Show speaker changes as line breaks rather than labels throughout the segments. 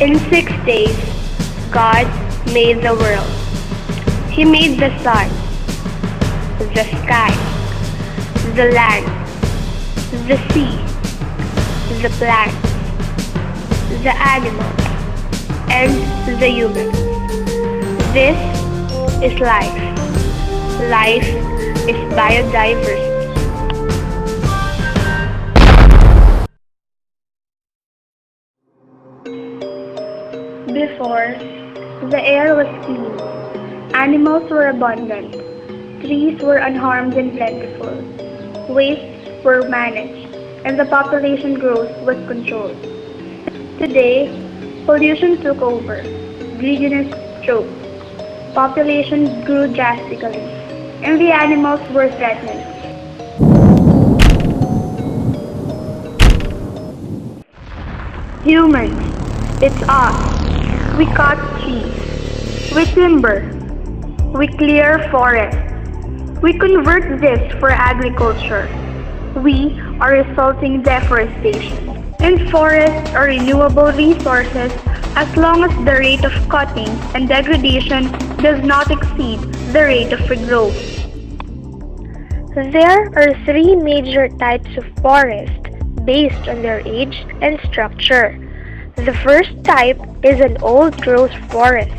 In 6 days, God made the world. He made the sun, the sky, the land, the sea, the plants, the animals, and the humans. This is life. Life is biodiversity. Before, the air was clean, animals were abundant, trees were unharmed and plentiful, wastes were managed, and the population growth was controlled. Today, pollution took over, greediness choked, population grew drastically, and the animals were threatened. Humans, it's us. We cut trees, we timber, we clear forests, we convert this for agriculture. We are resulting deforestation. And forests are renewable resources as long as the rate of cutting and degradation does not exceed the rate of regrowth. There are three major types of forest based on their age and structure. The first type is an old-growth forest,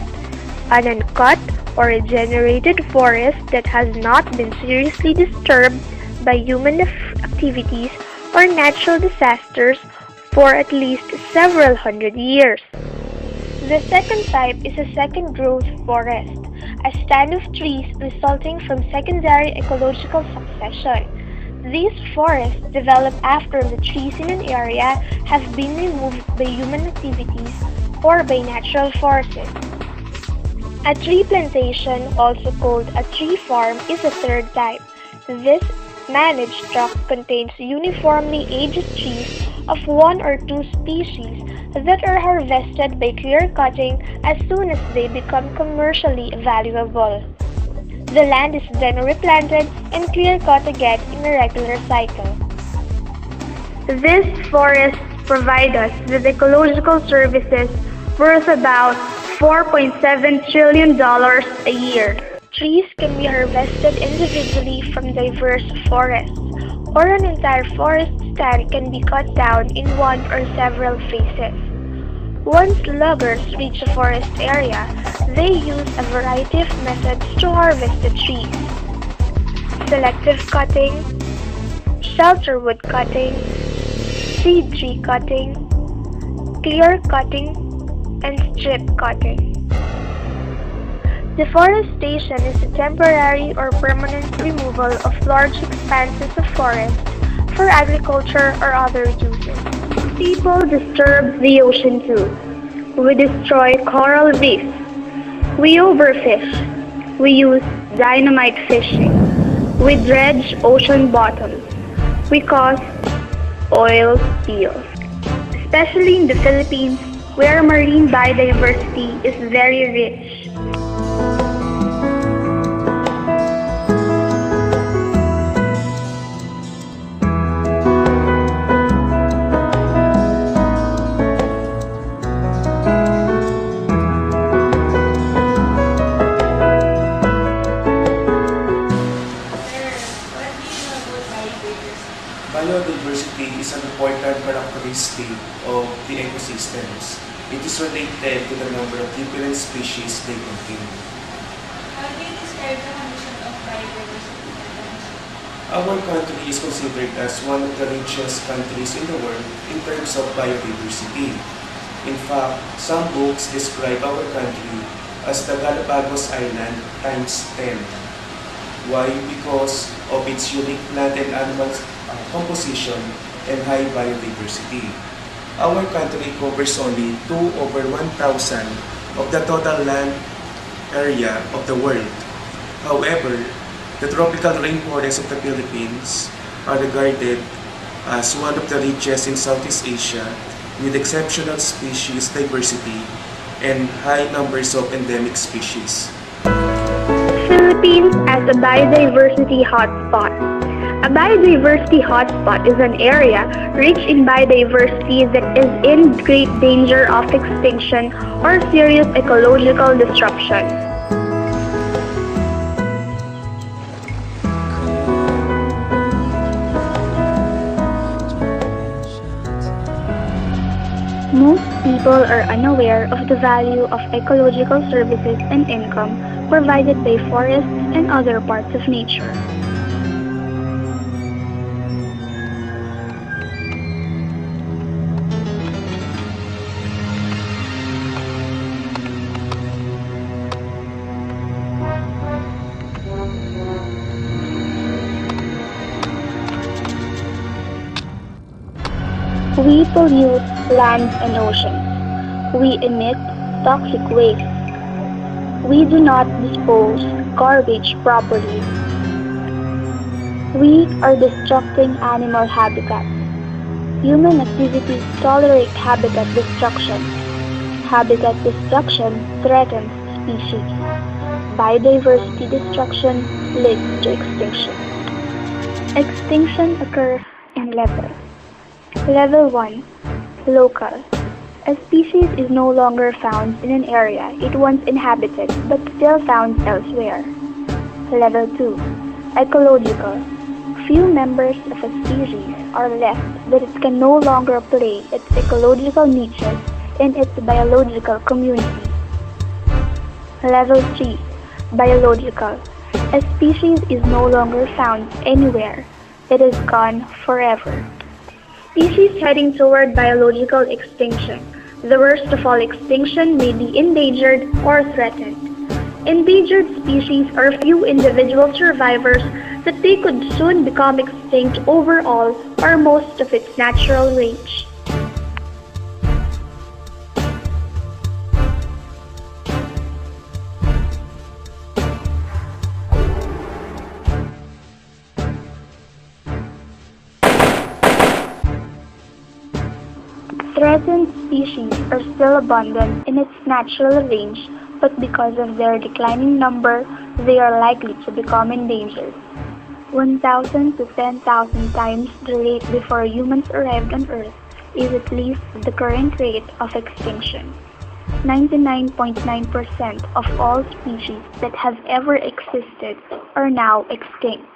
an uncut or regenerated forest that has not been seriously disturbed by human activities or natural disasters for at least several hundred years. The second type is a second-growth forest, a stand of trees resulting from secondary ecological succession. These forests develop after the trees in an area have been removed by human activities or by natural forces. A tree plantation, also called a tree farm, is a third type. This managed tract contains uniformly aged trees of one or two species that are harvested by clear cutting as soon as they become commercially valuable. The land is then replanted and clear-cut again in a regular cycle. These forests provide us with ecological services worth about $4.7 trillion a year. Trees can be harvested individually from diverse forests, or an entire forest stand can be cut down in one or several phases. Once loggers reach a forest area, they use a variety of methods to harvest the trees. Selective cutting, shelter wood cutting, seed tree cutting, clear cutting, and strip cutting. Deforestation is the temporary or permanent removal of large expanses of forest for agriculture or other uses. People disturb the ocean too. We destroy coral reefs. We overfish. We use dynamite fishing. We dredge ocean bottoms. We cause oil spills. Especially in the Philippines, where marine biodiversity is very rich.
Biodiversity is an important characteristic of the ecosystems. It is related to the number of different species they contain.
How do you describe the condition of biodiversity?
Our country is considered as one of the richest countries in the world in terms of biodiversity. In fact, some books describe our country as the Galapagos Island times 10. Why? Because of its unique plant and animal composition and high biodiversity. Our country covers only 2/1,000 of the total land area of the world. However, the tropical rainforests of the Philippines are regarded as one of the richest in Southeast Asia with exceptional species diversity and high numbers of endemic species.
Philippines as a biodiversity hotspot. A biodiversity hotspot is an area rich in biodiversity that is in great danger of extinction or serious ecological disruption. Most people are unaware of the value of ecological services and income provided by forests and other parts of nature. We pollute land and oceans. We emit toxic waste. We do not dispose garbage properly. We are destructing animal habitats. Human activities tolerate habitat destruction. Habitat destruction threatens species. Biodiversity destruction leads to extinction. Extinction occurs in levels. Level 1. Local. A species is no longer found in an area it once inhabited but still found elsewhere. Level 2. Ecological. Few members of a species are left that it can no longer play its ecological niches in its biological community. Level 3. Biological. A species is no longer found anywhere. It is gone forever. Species heading toward biological extinction. The worst of all extinction may be endangered or threatened. Endangered species are few individual survivors that they could soon become extinct overall or most of its natural range. Threatened species are still abundant in its natural range, but because of their declining number, they are likely to become endangered. 1,000 to 10,000 times the rate before humans arrived on Earth is at least the current rate of extinction. 99.9% of all species that have ever existed are now extinct.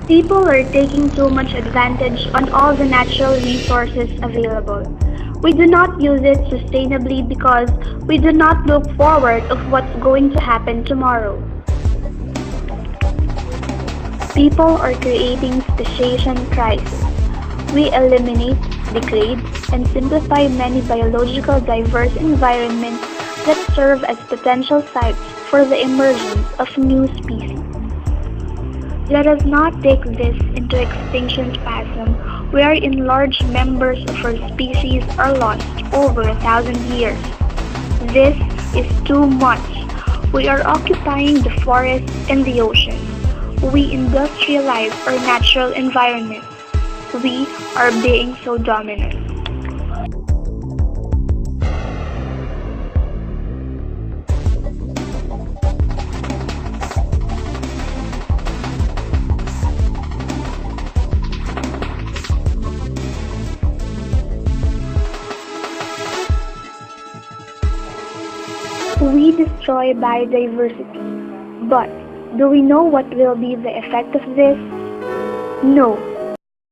People are taking too much advantage on all the natural resources available. We do not use it sustainably because we do not look forward of what's going to happen tomorrow. People are creating speciation crisis. We eliminate, degrade, and simplify many biological diverse environments that serve as potential sites for the emergence of new species. Let us not take this into extinction spasm, wherein large members of our species are lost over 1,000 years. This is too much. We are occupying the forests and the oceans. We industrialize our natural environment. We are being so dominant. We destroy biodiversity, but do we know what will be the effect of this? No,